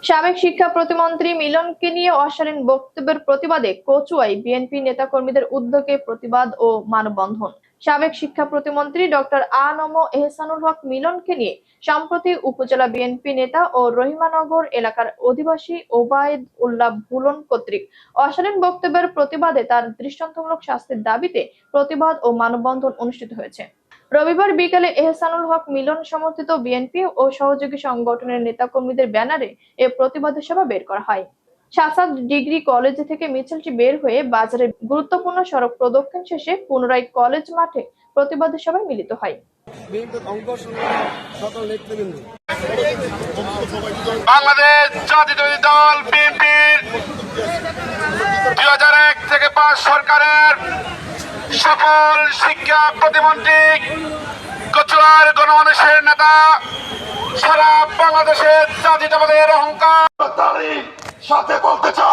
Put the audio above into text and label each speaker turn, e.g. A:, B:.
A: সাবেক শিক্ষা প্রতিমন্ত্রী মিলনকে নিয়ে অশালীন বক্তব্যের প্রতিবাদে কচুয়ায় বিএনপি নেতাকর্মীদের উদ্যোগে প্রতিবাদ ও মানববন্ধন। সাবেক শিক্ষা প্রতিমন্ত্রী ডক্টর আ.ন.ম এহসানুল হক মিলনকে নিয়ে সম্প্রতি উপজেলা বিএনপি নেতা ও রহিমানগর এলাকার অধিবাসী ওবায়দ উল্লাহ ভুলন কর্তৃক অশালীন বক্তব্যের প্রতিবাদে তার দৃষ্টান্তমূলক শাস্তির দাবিতে প্রতিবাদ ও মানববন্ধন অনুষ্ঠিত হয়েছে। রবিবার বিকেলে এহসানুল হক মিলন সমর্থিত বিএনপি ও সহযোগী সংগঠনের নেতাকর্মীদের ব্যানারে এ প্রতিবাদ সভা বের করা হয়। শাসাদ ডিগ্রি কলেজ থেকে মিছিলটি বের হয়ে বাজারের গুরুত্বপূর্ণ সড়ক প্রদক্ষিণ শেষে পুনরায় কলেজ মাঠে প্রতিবাদ সভায় মিলিত হয়।
B: বাংলাদেশ জাতীয়তাবাদী দল বিএনপির 2001 থেকে 5 সরকারের সফল শিক্ষা প্রতিমন্ত্রী, কচুয়ার গণমানুষের নেতা, সারা বাংলাদেশের জাতীয়তাবাদের অহংকার সাথে বলতে চাই